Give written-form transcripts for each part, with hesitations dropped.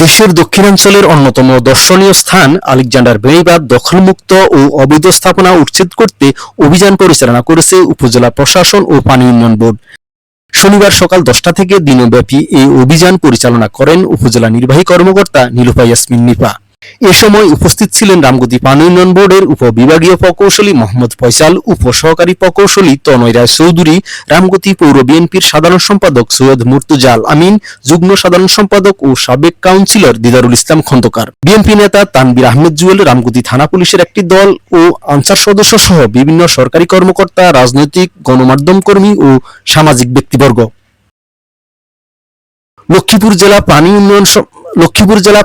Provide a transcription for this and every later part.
দেশের দক্ষিণাঞ্চলের অন্যতম দর্শনীয় স্থান আলেকজান্ডার বেড়িবাঁধ দখলমুক্ত ও অবৈধ স্থাপনা উচ্ছেদ করতে অভিযান পরিচালনা করেছে উপজেলা প্রশাসন ও পানি উন্নয়ন বোর্ড। শনিবার সকাল 10টা থেকে দিনব্যাপী এই অভিযান পরিচালনা করেন উপজেলা নির্বাহী কর্মকর্তা নীলুফা ইয়াসমিন নিপা। এ সময় উপস্থিত ছিলেন রামগতি পানি উন্নয়ন বোর্ডের উপবিভাগীয় প্রকৌশলী মোহাম্মদ ফয়সাল, উপসহকারী প্রকৌশলী তনয় রায় চৌধুরী, রামগতি পৌর বিএনপির সাধারণ সম্পাদক সৈয়দ মুর্তজা আল আমিন, যুগ্ম সাধারণ সম্পাদক ও সাবেক কাউন্সিলর দিদারুল ইসলাম খন্দকার, বিএনপি নেতা তানবির আহমেদ জুয়েল, রামগতি থানা পুলিশের একটি দল ও আনসার সদস্য সহ বিভিন্ন সরকারি কর্মকর্তা, রাজনৈতিক, গণমাধ্যম কর্মী ও সামাজিক ব্যক্তিবর্গ। লক্ষ্মীপুর জেলা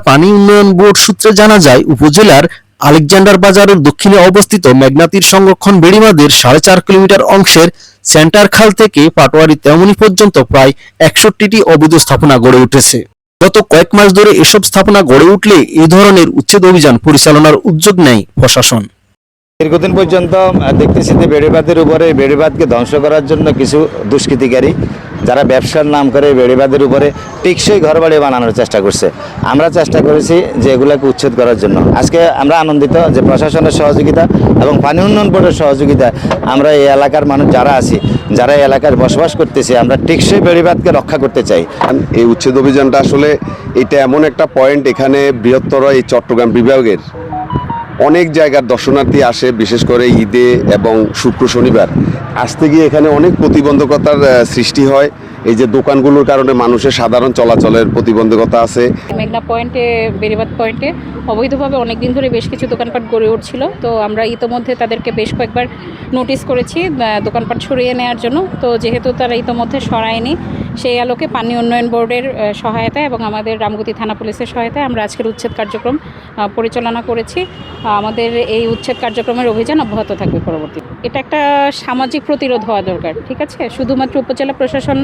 পানি উন্নয়ন বোর্ড সূত্রে জানা যায়, উপজেলার আলেকজান্ডার বাজারের দক্ষিণে অবস্থিত মেঘনা তীর সংরক্ষণ বেড়িবাঁধের 4.5 কিলোমিটার অংশের সেন্টার খাল থেকে পাটোয়ারি তেমনি পর্যন্ত প্রায় 61টি অবৈধ স্থাপনা গড়ে উঠেছে। গত কয়েক মাস ধরে এসব স্থাপনা গড়ে উঠলে এই ধরনের উচ্ছেদ অভিযান পরিচালনার উদ্যোগ নেয় প্রশাসন। দীর্ঘদিন পর্যন্ত দেখতেছি যে বেড়িবাঁধের উপরে বেড়িবাঁধকে ধ্বংস করার জন্য কিছু দুষ্কৃতিকারী যারা ব্যবসার নাম করে বেড়িবাঁধের উপরে টেকসই ঘরবাড়ি বানানোর চেষ্টা করছে। আমরা চেষ্টা করেছি যে এগুলোকে উচ্ছেদ করার জন্য। আজকে আমরা আনন্দিত যে প্রশাসনের সহযোগিতা এবং পানি উন্নয়ন বোর্ডের সহযোগিতায় আমরা এই এলাকার মানুষ যারা আছি, যারা এই এলাকায় বসবাস করতেছি, আমরা টেকসই বেড়িবাঁধকে রক্ষা করতে চাই। এই উচ্ছেদ অভিযানটা আসলে এটা এমন একটা পয়েন্ট, এখানে বৃহত্তর এই চট্টগ্রাম বিভাগের অনেক জায়গার দর্শনার্থী আসে, বিশেষ করে ঈদে এবং শুক্র শনিবার আসতে গিয়ে এখানে অনেক প্রতিবন্ধকতার সৃষ্টি হয়। এই যে দোকানগুলোর কারণে মানুষের সাধারণ চলাচলের প্রতিবন্ধকতা আছে। মেঘনা পয়েন্টে, বেড়িবাঁধ পয়েন্টে অবৈধভাবে অনেকদিন ধরে বেশ কিছু দোকানপাট গড়ে উঠছিল। তো আমরা ইতোমধ্যে তাদেরকে বেশ কয়েকবার নোটিশ করেছি দোকানপাট সরিয়ে নেওয়ার জন্য। তো যেহেতু তারা ইতোমধ্যে সরায়নি, সেই আলোকে পানি উন্নয়ন বোর্ডের সহায়তায় এবং আমাদের রামগতি থানা পুলিশের সহায়তায় আমরা আজকের উচ্ছেদ কার্যক্রম পরিচালনা করেছি। আমাদের এই উচ্ছেদ কার্যক্রমের অভিযান অব্যাহত থাকবে পরবর্তী। এটা একটা সামাজিক প্রতিরোধ হওয়া দরকার, ঠিক আছে? শুধুমাত্র উপজেলা প্রশাসন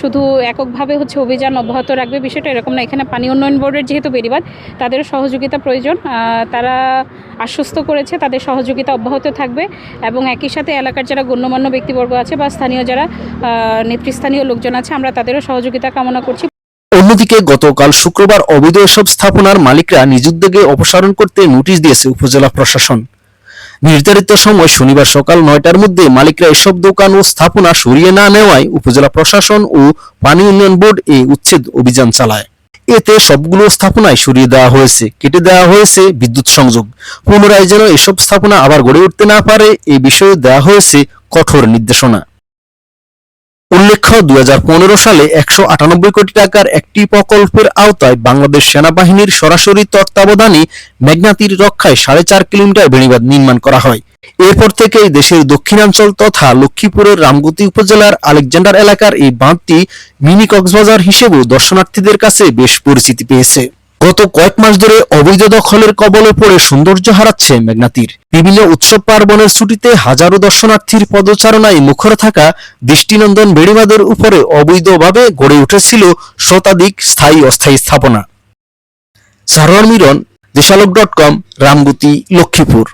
শুধু এককভাবে অভিযান অব্যাহত রাখবে বিষয়টা এরকম না। এখানে পানি উন্নয়ন বোর্ডের যেহেতু বেড়িবাঁধ, তাদের সহযোগিতা প্রয়োজন। তারা আশ্বস্ত করেছে তাদের সহযোগিতা অব্যাহত থাকবে এবং একই সাথে এলাকার যারা গণ্যমান্য ব্যক্তিবর্গ আছে বা স্থানীয় যারা নেতৃস্থানীয় লোকজন আছে, আমরা তাদেরও সহযোগিতা কামনা করছি। অন্যদিকে গতকাল শুক্রবার অবৈধ এসব স্থাপনার মালিকরা নিজ উদ্যোগে অপসারণ করতে নোটিশ দিয়েছে উপজেলা প্রশাসন। নির্ধারিত সময় শনিবার সকাল 9টার মধ্যে মালিকরা এসব দোকান ও স্থাপনা সরিয়ে না নেওয়ায় উপজেলা প্রশাসন ও পানি উন্নয়ন বোর্ড এই উচ্ছেদ অভিযান চালায়। এতে সবগুলো স্থাপনায় সরিয়ে দেওয়া হয়েছে, কেটে দেওয়া হয়েছে বিদ্যুৎ সংযোগ। পুনরায় যেন এসব স্থাপনা আবার গড়ে উঠতে না পারে এ বিষয়ে দেওয়া হয়েছে কঠোর নির্দেশনা। উল্লেখ্য, 2015 সালে 198 কোটি টাকার একটি প্রকল্পের আওতায় বাংলাদেশ সেনাবাহিনীর সরাসরি তত্ত্বাবধানে মেঘনা তীর রক্ষায় 4.5 কিলোমিটার বেড়িবাঁধ নির্মাণ করা হয়। এরপর থেকেই দেশের দক্ষিণাঞ্চল তথা লক্ষ্মীপুরের রামগতি উপজেলার আলেকজান্ডার এলাকার এই বাঁধটি মিনি কক্সবাজার হিসেবেও দর্শনার্থীদের কাছে বেশ পরিচিতি পেয়েছে। গত কয়েক মাস ধরে অবৈধ দখলের কবলে পড়ে সৌন্দর্য হারাচ্ছে মেঘনা তীর। বিভিন্ন উৎসব পার্বণের ছুটিতে হাজারো দর্শনার্থীর পদচারণায় মুখর থাকা দৃষ্টিনন্দন বেড়িবাঁধের উপরে অবৈধভাবে গড়ে উঠেছিল শতাধিক স্থায়ী অস্থায়ী স্থাপনা। সারোয়ার মিরন, দেশালোক.com, রামগতি, লক্ষ্মীপুর।